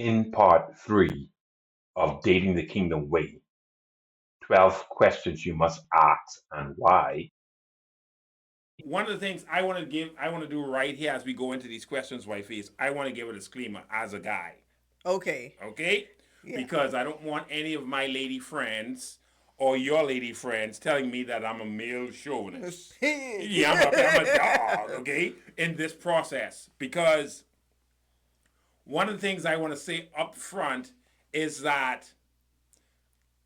In part 3 of Dating the Kingdom Way, 12 questions you must ask and why. One of the things I want to do right here as we go into these questions, Wifey, is I want to give a disclaimer as a guy, Okay. okay? Yeah. Because I don't want any of my lady friends or your lady friends telling me that I'm a male chauvinist. Yeah, I'm a dog, okay? In this process, because one of the things I want to say up front is that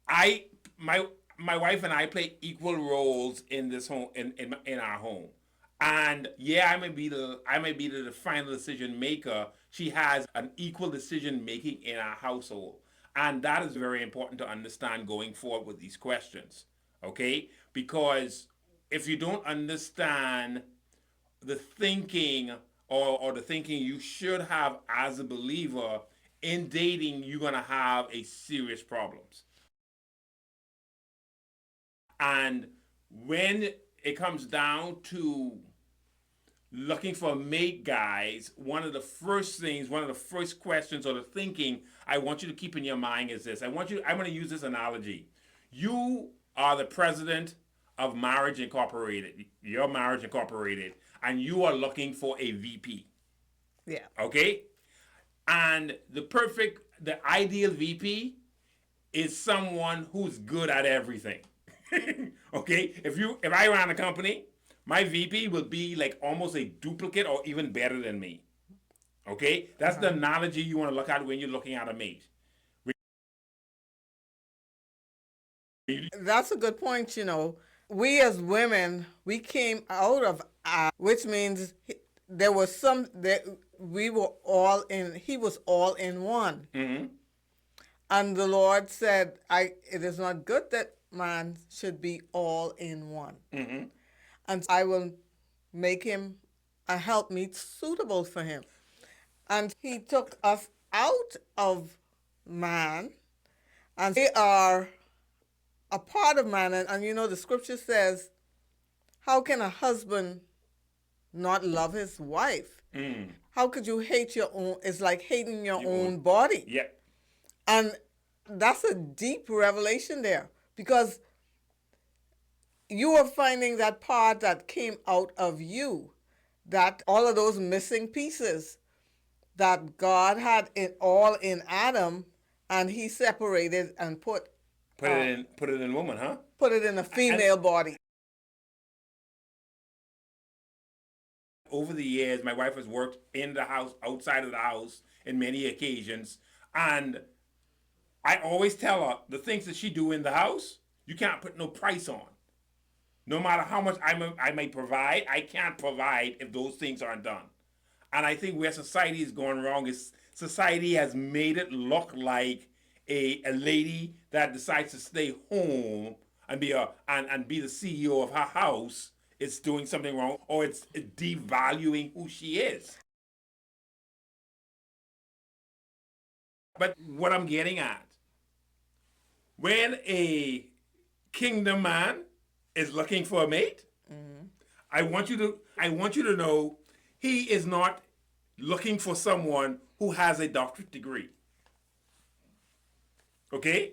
I my my wife and I play equal roles in this home in our home. And yeah, I may be the final decision maker. She has an equal decision making in our household. And that is very important to understand going forward with these questions. Okay? Because if you don't understand the thinking or the thinking you should have as a believer in dating, you're gonna have a serious problems. And when it comes down to looking for a mate, guys, one of the first questions or the thinking I want you to keep in your mind is this. I'm going to use this analogy. You are the president of Marriage Incorporated, your Marriage Incorporated, and you are looking for a VP. Yeah. Okay? And the ideal VP is someone who's good at everything. Okay? If I ran a company, my VP will be like almost a duplicate or even better than me. Okay? That's the Uh-huh. analogy you want to look at when you're looking at a mate. That's a good point. We as women, we came out of which means there was some that we were all in. He was all in one, Mm-hmm. and the Lord said, "I. It is not good that man should be all in one, Mm-hmm. and I will make him a helpmeet suitable for him." And He took us out of man, and they are a part of man. And the scripture says, how can a husband not love his wife? Mm. How could you hate your own? It's like hating your Your own. own body. Yep. And that's a deep revelation there, because you are finding that part that came out of you, that all of those missing pieces that God had all in Adam, and He separated and Put it in woman, huh? put it in a And female body. over the years, my wife has worked in the house, outside of the house, in many occasions, and I always tell her the things that she do in the house, you can't put no price on. No matter how much I may provide, I can't provide if those things aren't done. And I think where society is going wrong is society has made it look like a lady that decides to stay home and be the CEO of her house is doing something wrong, or it's devaluing who she is. But what I'm getting at, when a kingdom man is looking for a mate, I want you to know he is not looking for someone who has a doctorate degree. Okay?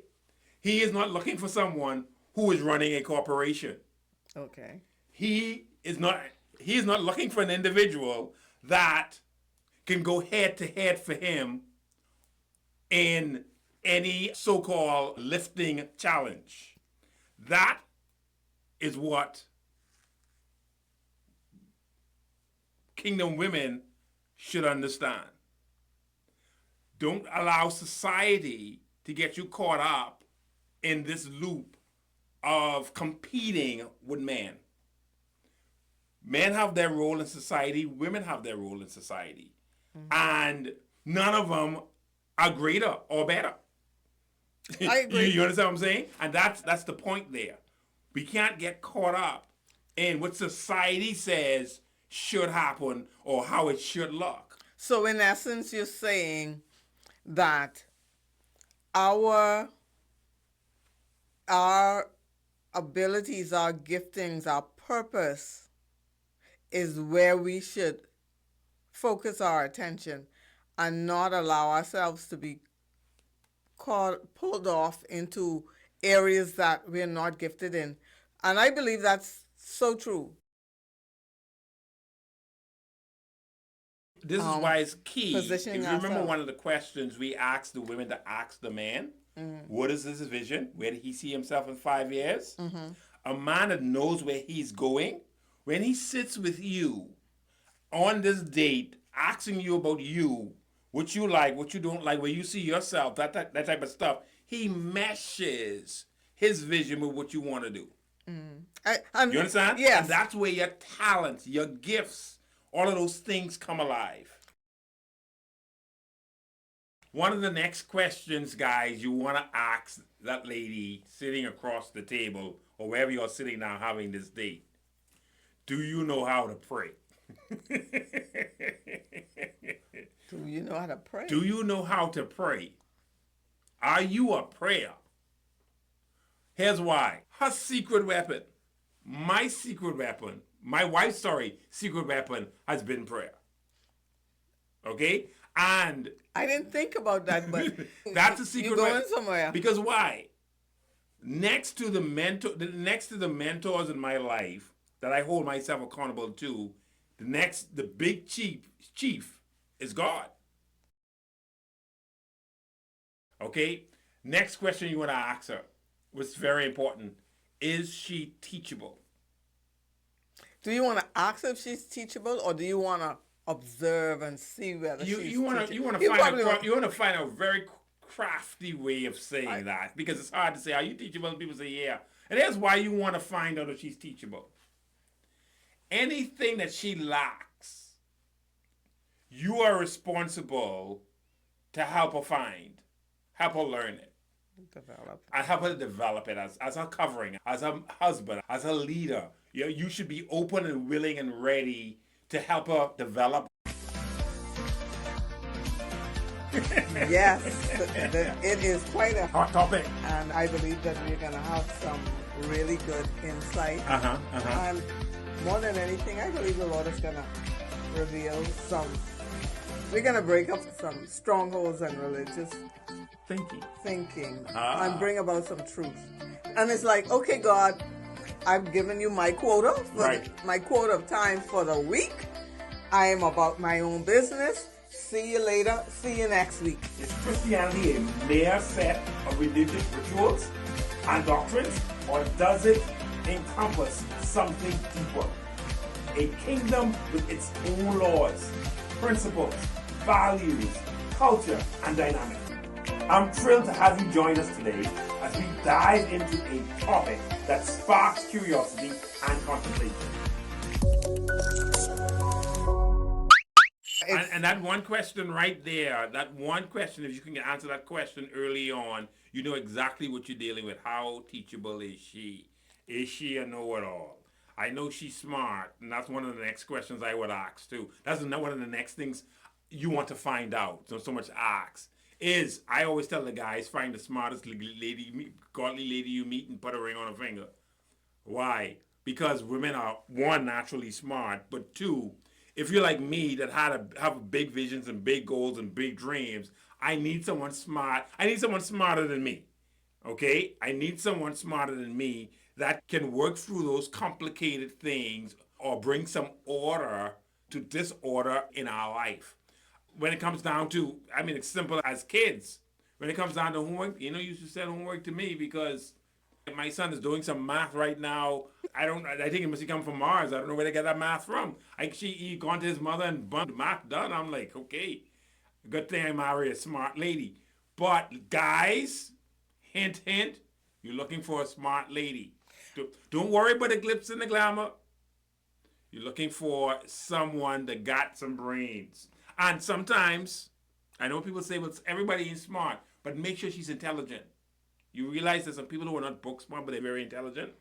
He is not looking for someone who is running a corporation. Okay. He is not he is not looking for an individual that can go head to head for him in any so-called lifting challenge. That is what kingdom women should understand. Don't allow society to get you caught up in this loop of competing with men. Men have their role in society, women have their role in society. And none of them are greater or better. I agree. You understand what I'm saying? And that's the point there. We can't get caught up in what society says should happen or how it should look. So, in essence, you're saying that our our abilities, our giftings, our purpose is where we should focus our attention, and not allow ourselves to be pulled off into areas that we're not gifted in. And I believe that's so true. This is why it's key. Positioning If you remember ourselves. one of the questions we asked the women to ask the man, what is his vision? Where did he see himself in 5 years? A man that knows where he's going, when he sits with you on this date, asking you about you, what you like, what you don't like, where you see yourself, that type of stuff, he meshes his vision with what you want to do. You understand? Yes. And that's where your talents, your gifts, all of those things come alive. One of the next questions, guys, you want to ask that lady sitting across the table or wherever you're sitting now having this date, do you know how to pray? Do you know how to pray? Do you know how to pray? Are you a prayer? Here's why. Her secret weapon, my secret weapon, my wife's, secret weapon has been prayer. Okay? And I didn't think about that, but that's a secret you're going weapon. somewhere. Because why? Next to the mentors in my life that I hold myself accountable to, the big chief is God. Okay? Next question you want to ask her, which is very important. Is she teachable? Do you want to ask her if she's teachable, or do you want to observe and see whether she's teachable? You want to find a very crafty way of saying that, because it's hard to say, are you teachable? And people say, yeah. And that's why you want to find out if she's teachable. Anything that she lacks, you are responsible to help her find, help her learn it. I help her develop it as a covering, as a husband, as a leader. You should be open and willing and ready to help her develop. Yes, it is quite a hot topic, and I believe that we're going to have some really good insight. And more than anything, I believe the Lord is going to reveal we're going to break up some strongholds and religious thinking and bring about some truth. And it's like, okay, God, I've given you my quota, my quota of time for the week. I am about my own business. See you later. See you next week. Is Christianity a mere set of religious rituals and doctrines, or does it encompass something deeper? A kingdom with its own laws, principles, values, culture, and dynamic. I'm thrilled to have you join us today as we dive into a topic that sparks curiosity and contemplation. And that one question right there, that one question, if you can answer that question early on, you know exactly what you're dealing with. How teachable is she? Is she a know-it-all? I know she's smart, and that's one of the next questions I would ask too. That's one of the next things you want to find out. So much ask. I always tell the guys, find the smartest godly lady you meet and put a ring on her finger. Why? Because women are, one, naturally smart, but two, if you're like me that have big visions and big goals and big dreams, I need someone smart. I need someone smarter than me. Okay? I need someone smarter than me that can work through those complicated things or bring some order to disorder in our life. When it comes down to, it's simple as kids. When it comes down to homework, you should send homework to me because my son is doing some math right now. I think it must have come from Mars. I don't know where they get that math from. He gone to his mother and bumped math done. I'm like, okay, good thing I married a smart lady. But guys, hint, hint, you're looking for a smart lady. Don't worry about the glitz and the glamour. You're looking for someone that got some brains. And sometimes, I know people say, well, everybody ain't smart, but make sure she's intelligent. You realize there's some people who are not book smart, but they're very intelligent?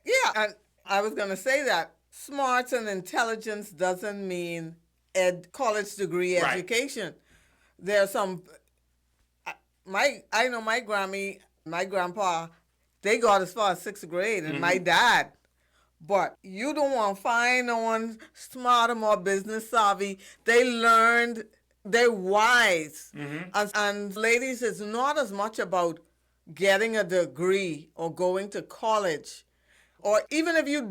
Yeah, and I was going to say that smarts and intelligence doesn't mean college degree education. There are some, I know my Grammy, my grandpa, they got as far as 6th grade, and my dad. But you don't want to find no one smarter, more business savvy. They learned they're wise. And ladies, it's not as much about getting a degree or going to college, or even if you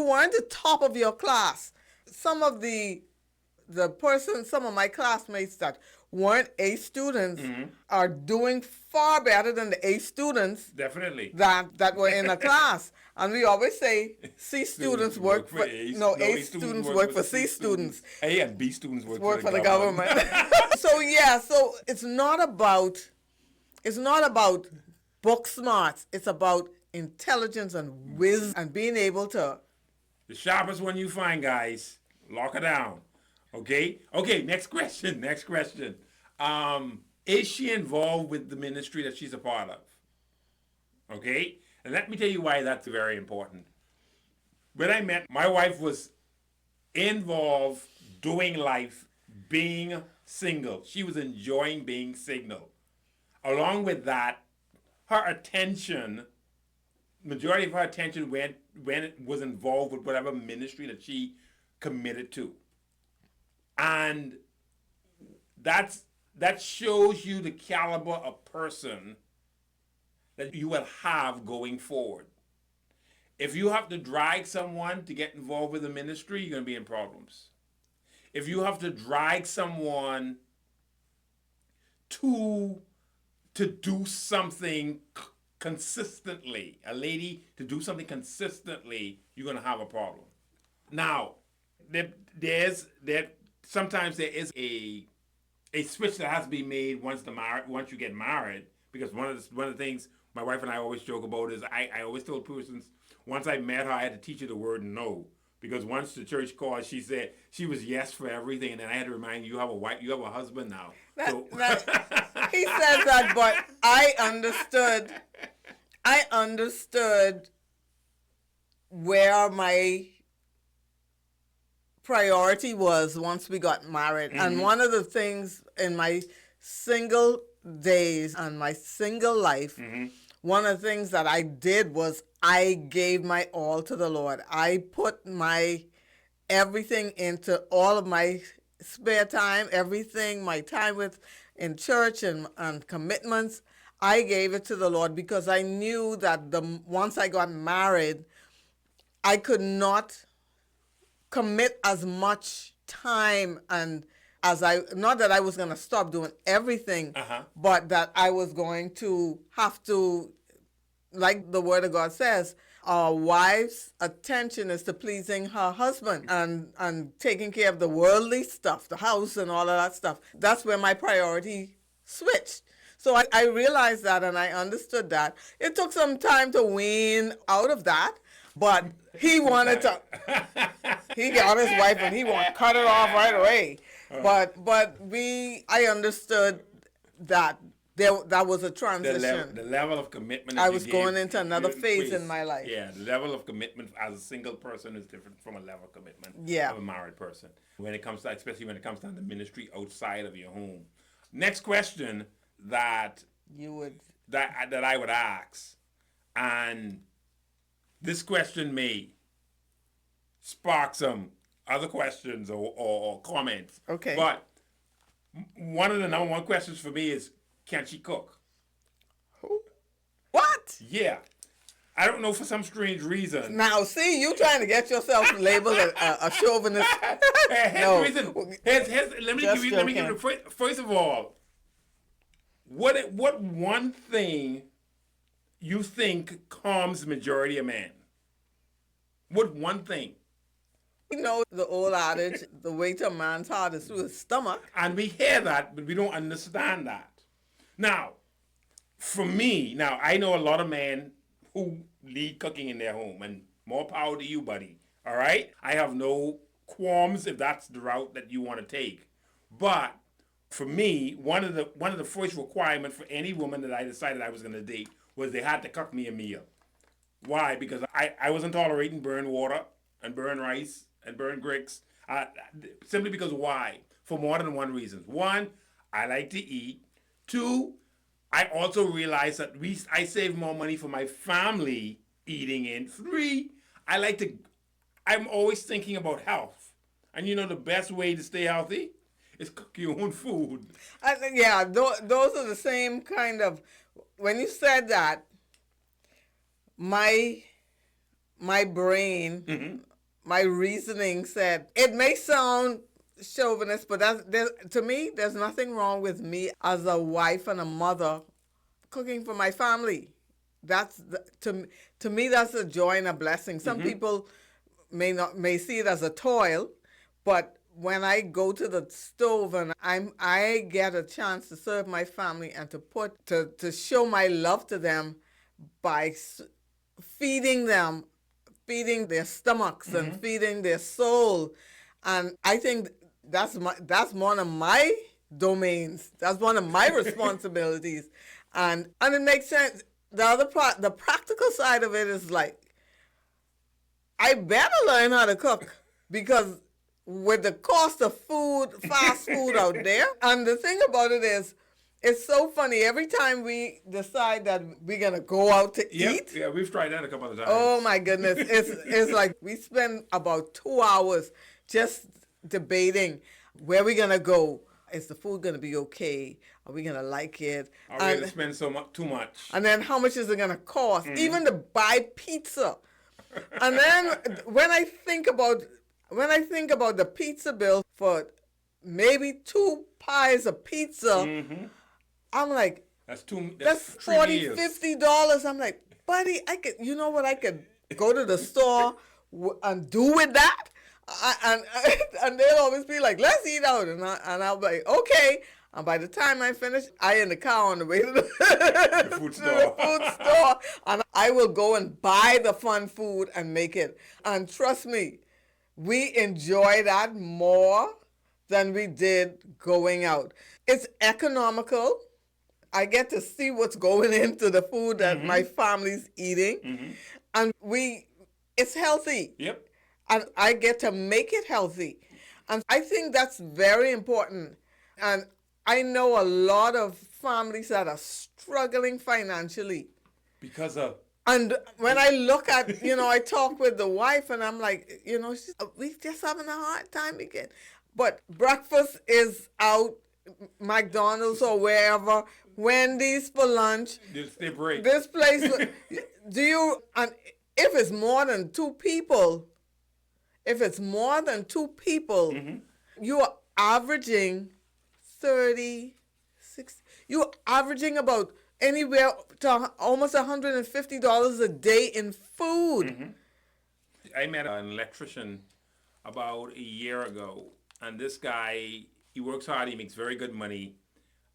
weren't the top of your class. Some of some of my classmates that weren't A students are doing far better than the A students Definitely. that were in the class. And we always say C students work for A students work for C students. A and B students Work for the government. So it's not about book smarts. It's about intelligence and wisdom and being able to. The sharpest one you find, guys. Lock her down. Okay? Okay, next question. Next question. Is she involved with the ministry that she's a part of? Okay? And let me tell you why that's very important. When I met, my wife was involved doing life, being single. She was enjoying being single. Along with that, her attention, majority of her attention when it was involved with whatever ministry that she committed to. And that shows you the caliber of person that you will have going forward. If you have to drag someone to get involved with the ministry, you're going to be in problems. If you have to drag someone to do something consistently, a lady to do something consistently, you're going to have a problem. Now, sometimes there is a switch that has to be made once you get married, because one of the things my wife and I always joke about is I always told persons, once I met her, I had to teach her the word no, because once the church called, she said she was yes for everything, and then I had to remind you have a wife, you have a husband now. He said that, but I understood where my priority was once we got married. And one of the things in my single days and my single life, one of the things that I did was I gave my all to the Lord. I put my everything into all of my spare time, everything, my time in church and commitments. I gave it to the Lord because I knew that once I got married, I could not commit as much time and not that I was going to stop doing everything, but that I was going to have to, like the Word of God says, our wife's attention is to pleasing her husband and taking care of the worldly stuff, the house and all of that stuff. That's where my priority switched. So I realized that and I understood that. It took some time to wean out of that, but he wanted to. He got his wife and he wanted to cut it off right away. But I understood that that was a transition. The level of commitment. I was going into another phase in my life. Yeah, the level of commitment as a single person is different from a level of commitment of a married person. Especially when it comes down to ministry outside of your home. Next question that I would ask, and this question may spark some other questions or comments. Okay. But one of the number one questions for me is, can she cook? Who? What? Yeah. I don't know, for some strange reason. Now, see, you trying to get yourself labeled a chauvinist. No. Let me give you first of all, what one thing you think calms the majority of men? What one thing? You know the old adage, the way to a man's heart is through his stomach. And we hear that, but we don't understand that. Now, for me, I know a lot of men who lead cooking in their home, and more power to you, buddy. All right? I have no qualms if that's the route that you want to take. But for me, one of the first requirements for any woman that I decided I was going to date was they had to cook me a meal. Why? Because I wasn't tolerating burnt water and burnt rice and burnt grits. Simply because why? For more than one reason. One, I like to eat. Two, I also realized that I save more money for my family eating in. Three, I'm always thinking about health. And you know the best way to stay healthy is cook your own food. I think, yeah, those are the same kind of. When you said that, my my brain, my reasoning said it may sound chauvinist, but to me, there's nothing wrong with me as a wife and a mother cooking for my family. To me that's a joy and a blessing. Some people may see it as a toil, but when I go to the stove and I get a chance to serve my family and to show my love to them by feeding them, feeding their stomachs and feeding their soul, and I think that's one of my domains. That's one of my responsibilities, and it makes sense. The other part, the practical side of it is like, I better learn how to cook because with the cost of food, fast food out there, and the thing about it is, it's so funny. Every time we decide that we're gonna go out to eat, yeah, we've tried that a couple of times. oh my goodness, it's like we spend about 2 hours just debating where we're gonna go. Is the food gonna be okay? Are we gonna like it? Are we gonna spend too much? And then how much is it gonna cost? Even to buy pizza. And then when I think about the pizza bill for maybe 2 pies of pizza, I'm like, that's $40, $50. I'm like, buddy, you know what I could go to the store and do with that? And they'll always be like, let's eat out. And I'll be like, okay. And by the time I finish, I in the car on the way to the food store. And I will go and buy the fun food and make it. And trust me, we enjoy that more than we did going out. It's economical. I get to see what's going into the food that my family's eating. And it's healthy. Yep. And I get to make it healthy. And I think that's very important. And I know a lot of families that are struggling financially. Because of... And when I look at, I talk with the wife and I'm like, we just having a hard time again. But breakfast is out, McDonald's or wherever, Wendy's for lunch. They break. This place, and if it's more than two people, you are averaging 30, 60, you're averaging about anywhere to almost $150 a day in food. I met an electrician about a year ago, and this guy, he works hard, he makes very good money,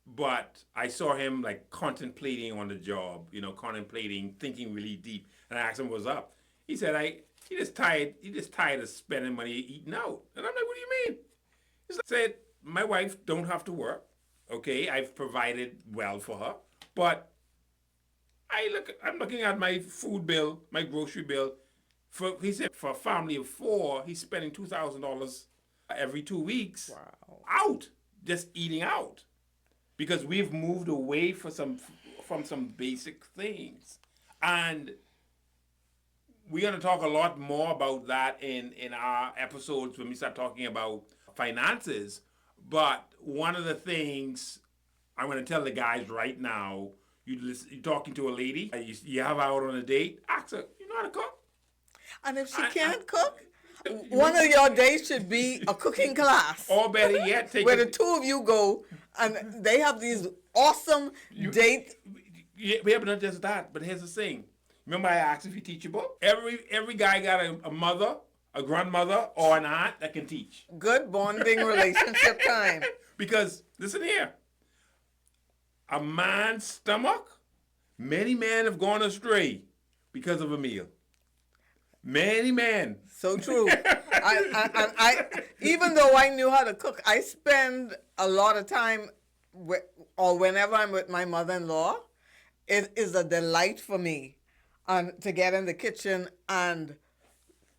but I saw him like contemplating on the job, contemplating, thinking really deep, and I asked him what's up. He said, he just tired of spending money eating out. And I'm like, what do you mean? He said, my wife don't have to work, okay? I've provided well for her, but I'm looking at my food bill, my grocery bill. He said for a family of 4, he's spending $2,000 every 2 weeks out, just eating out, because we've moved away from some basic things. And we're going to talk a lot more about that in our episodes when we start talking about finances. But one of the things I'm going to tell the guys right now, you're talking to a lady, you have her out on a date, ask her, you know how to cook? And if she can't cook, one of your days should be a cooking class. Or better yet, where the two of you go, and they have these awesome dates. Yeah, but not just that, but here's the thing. Remember I asked if you teachable? Every guy got a mother, a grandmother, or an aunt that can teach. Good bonding relationship time. Because, listen here, a man's stomach, many men have gone astray because of a meal. Many men. So true. I even though I knew how to cook, I spend a lot of time whenever I'm with my mother-in-law, it is a delight for me to get in the kitchen and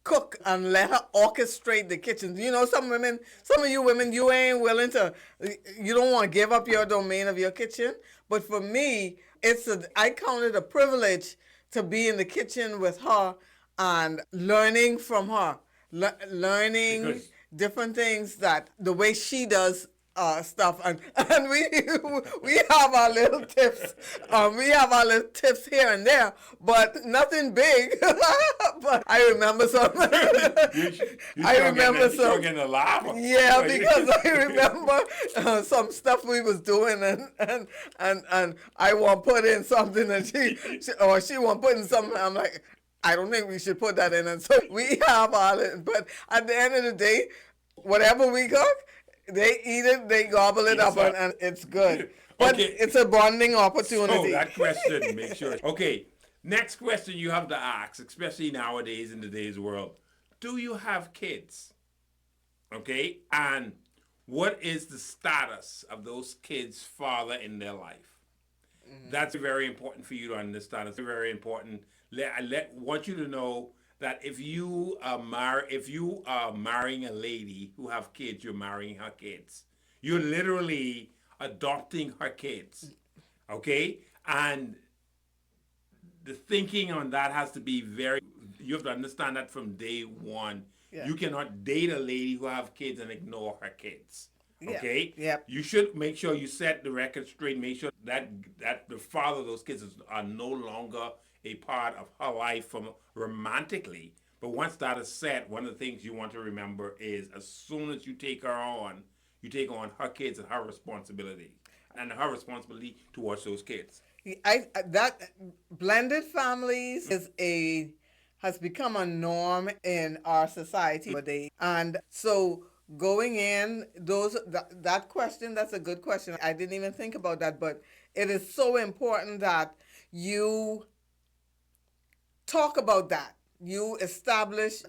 cook and let her orchestrate the kitchen. Some of you women, you ain't willing to, you don't want to give up your domain of your kitchen. But for me, I count it a privilege to be in the kitchen with her and learning from her, learning different things that the way she does stuff, and we have our little tips. We have our little tips here and there, but nothing big. But I remember some. I remember some. Getting a laugh. Yeah, because I remember some stuff we was doing, and I want to put in something, and she want to put in something. I'm like, I don't think we should put that in, and so we have all it. But at the end of the day, whatever we cook, they eat it, they gobble it up, and it's good. But Okay. it's a bonding opportunity. So that question, make sure. Okay, next question you have to ask, especially nowadays in today's world. Do you have kids? Okay, and what is the status of those kids' father in their life? That's very important for you to understand. It's very important. Want you to know that if you are marrying a lady who have kids, you're marrying her kids. You're literally adopting her kids. Okay, and the thinking on that has to be very. You have to understand that from day one. Yeah. You cannot date a lady who have kids and ignore her kids. Okay. Yep. You should make sure you set the record straight. Make sure that the father of those kids are no longer a part of her life from romantically. But once that is set, one of the things you want to remember is as soon as you take her on, you take on her kids and her responsibility towards those kids. That blended families has become a norm in our society today, and so going in that question, that's a good question. I didn't even think about that, but it is so important that you talk about that. You establish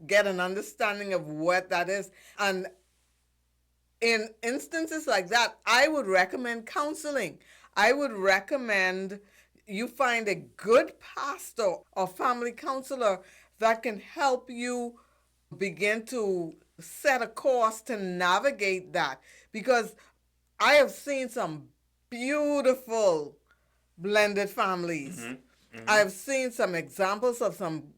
get an understanding of what that is, and in instances like that, I would recommend counseling. I would recommend you find a good pastor or family counselor that can help you begin to set a course to navigate that. Because I have seen some beautiful blended families. I've seen some examples of some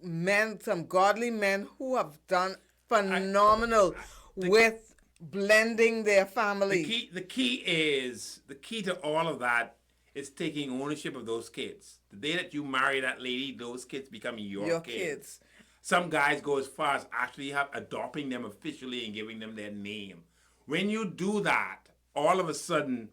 godly men who have done phenomenal with blending their family. The key to all of that is taking ownership of those kids. The day that you marry that lady, those kids become your kids. Some guys go as far as actually adopting them officially and giving them their name. When you do that, all of a sudden,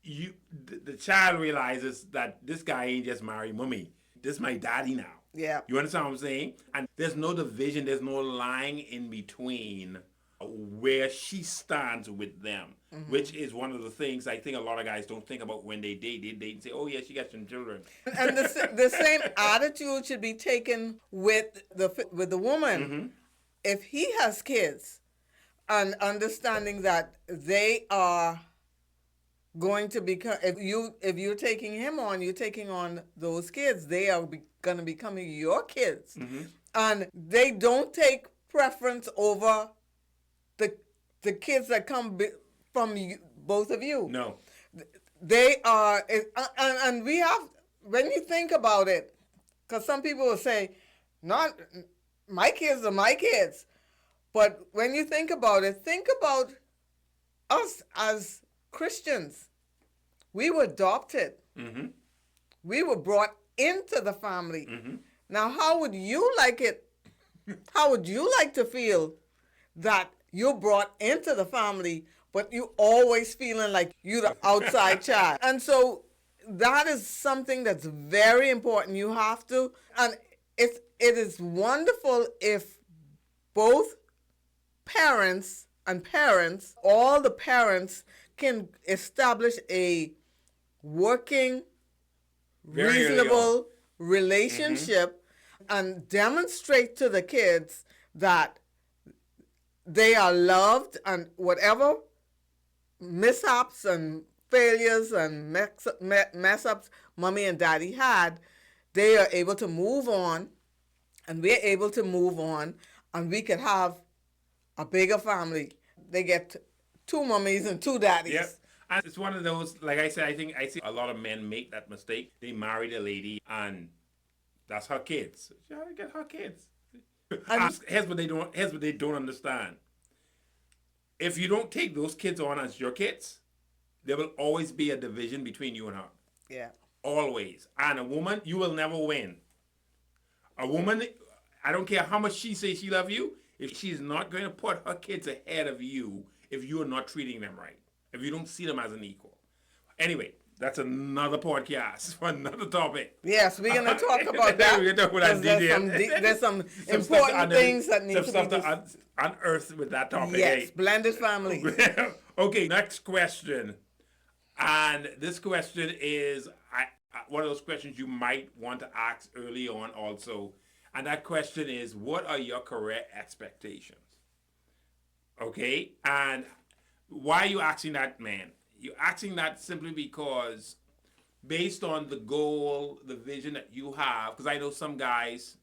the child realizes that this guy ain't just married mommy. This is my daddy now. Yeah. You understand what I'm saying? And there's no division, there's no line in between where she stands with them, which is one of the things I think a lot of guys don't think about when they date. They date and say, oh yeah, she got some children. And the same attitude should be taken with the woman. If he has kids, and understanding that they are going to become, if you're taking him on, you're taking on those kids. They are going to become your kids, and they don't take preference over the kids that come from both of you. No. They are, and we have, when you think about it, because some people will say, not my kids are my kids. But when you think about it, think about us as Christians. We were adopted. We were brought into the family. Now, how would you like it? How would you like to feel that you're brought into the family, but you always feeling like you're the outside child? And so that is something that's very important. You have to, and it is wonderful if both parents, all the parents can establish a working, reasonable relationship and demonstrate to the kids that they are loved, and whatever mishaps and failures and mess ups mommy and daddy had, they are able to move on, and we're able to move on, and we can have a bigger family. They get two mummies and two daddies. Yep. And it's one of those, like I said, I think I see a lot of men make that mistake. They marry the lady and that's her kids. She ought to get her kids. Here's what they don't understand. if you don't take those kids on as your kids, there will always be a division between you and her. Yeah. Always. And a woman, you will never win. A woman, I don't care how much she says she loves you, if she's not going to put her kids ahead of you if you are not treating them right, if you don't see them as an equal. Anyway, that's another podcast for another topic. Yes, we're going to talk about that. We're going to talk about that. There's some important things that need to be unearthed with that topic. Yes, blended family. Okay, next question. And this question is one of those questions you might want to ask early on also. And that question is, what are your career expectations? Okay? And why are you asking that, man? You're asking that simply because based on the goal, the vision that you have, because I know some guys,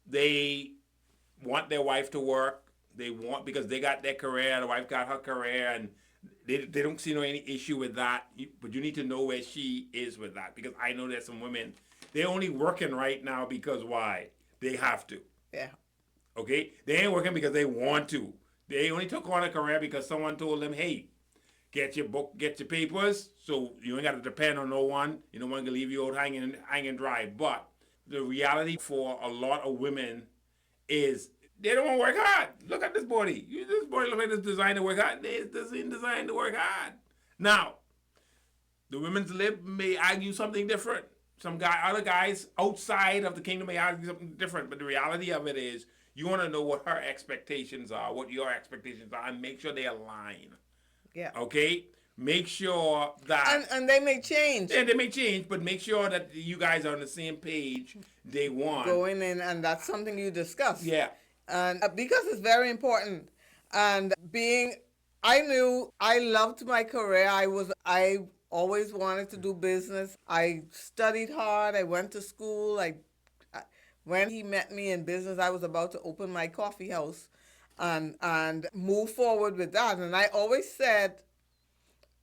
they want their wife to work. They want, because they got their career, the wife got her career, and they don't see no any issue with that. But you need to know where she is with that, because I know there's some women, they're only working right now because why? They have to. Yeah. Okay? They ain't working because they want to. They only took on a career because someone told them, hey, get your book, get your papers, so you ain't got to depend on no one. You don't want to leave you out hanging dry. But the reality for a lot of women is they don't want to work hard. Look at this body. This body looks like it's designed to work hard. It's designed to work hard. Now, the women's lib may argue something different. Other guys outside of the kingdom may argue something different. But the reality of it is, you want to know what her expectations are, what your expectations are, and make sure they align. Yeah. Okay? Make sure that... And they may change. And they may change, but make sure that you guys are on the same page day one. Going in, and that's something you discuss. Yeah. And because it's very important. And I knew I loved my career. I always wanted to do business. I studied hard. I went to school. When he met me in business, I was about to open my coffee house and move forward with that. And I always said,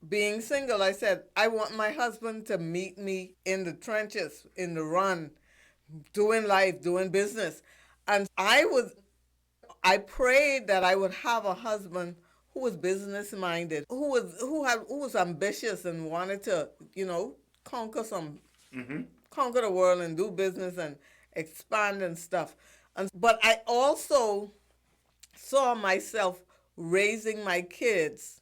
being single, I said, I want my husband to meet me in the trenches, in the run, doing life, doing business. And I prayed that I would have a husband who was business minded, who was ambitious and wanted to, conquer the world and do business and expand and stuff. But I also saw myself raising my kids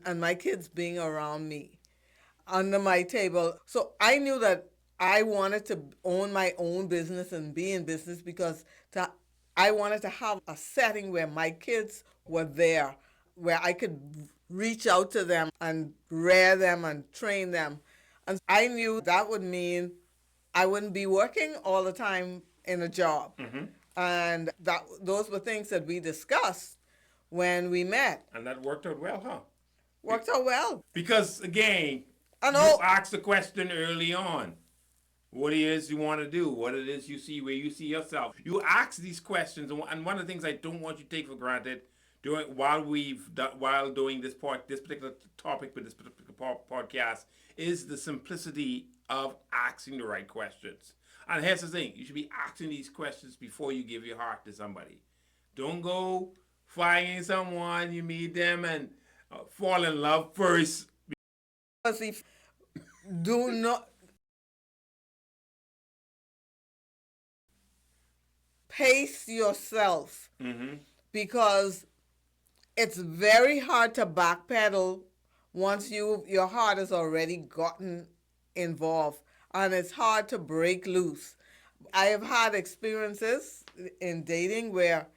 and my kids being around me under my table. So I knew that I wanted to own my own business and be in business because I wanted to have a setting where my kids were there, where I could reach out to them and rear them and train them. And I knew that would mean I wouldn't be working all the time in a job. Mm-hmm. And those were things that we discussed when we met. And that worked out well, huh? Worked out well. Because, again, you asked the question early on. What it is you want to do, what it is you see, where you see yourself. You ask these questions, and one of the things I don't want you to take for granted while doing this particular topic with this particular podcast is the simplicity of asking the right questions. And here's the thing, you should be asking these questions before you give your heart to somebody. Don't go finding someone, you meet them, and fall in love first. Because if do not pace yourself, mm-hmm. because it's very hard to backpedal once your heart has already gotten involved, and it's hard to break loose. I have had experiences in dating where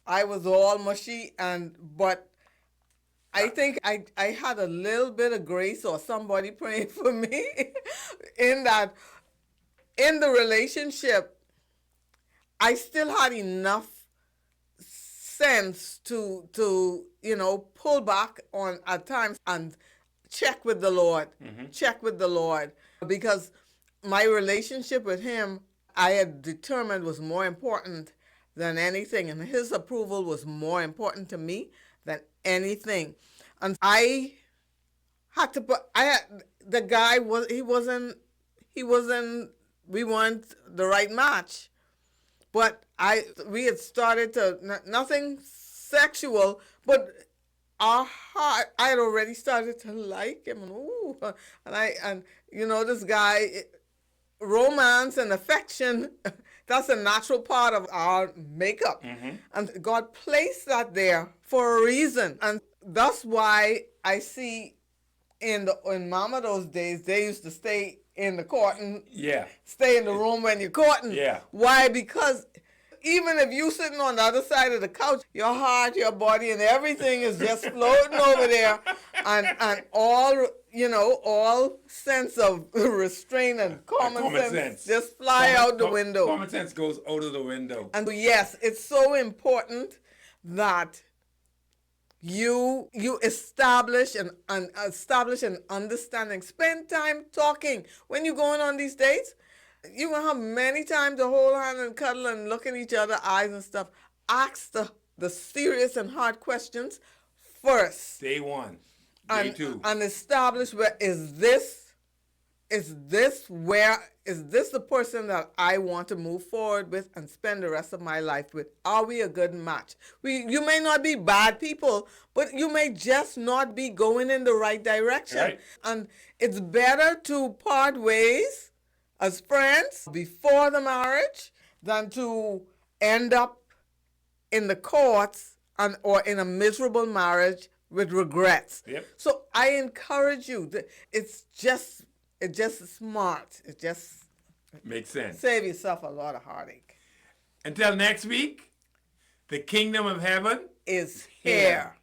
I was all mushy, but I think I had a little bit of grace or somebody praying for me in that in the relationship, I still had enough sense to pull back on at times and check with the Lord. Mm-hmm. Check with the Lord. Because my relationship with him, I had determined was more important than anything. And his approval was more important to me than anything. And I had to the guy we weren't the right match. But we had started to, nothing sexual, but our heart, I had already started to like him, and ooh, and you know, this guy, romance and affection, that's a natural part of our makeup. And God placed that there for a reason. And that's why I see in Mama those days, they used to stay in the court and Yeah. stay in the room when you're courting. Yeah. Why? Because even if you sitting on the other side of the couch, your heart, your body, and everything is just floating over there, and all, you know, all sense of restraint and common sense just fly out the window. Common sense goes out of the window. And yes, it's so important that you establish an understanding. Spend time talking when you're going on these dates. You gonna have many times to hold hand and cuddle and look in each other's eyes and stuff. Ask the serious and hard questions first. Day one. Day two. And establish where is this the person that I want to move forward with and spend the rest of my life with? Are we a good match? You may not be bad people, but you may just not be going in the right direction. Right. And it's better to part ways as friends before the marriage than to end up in the courts or in a miserable marriage with regrets. Yep. So I encourage you. It's just smart. It just makes sense. Save yourself a lot of heartache. Until next week, the kingdom of heaven is here.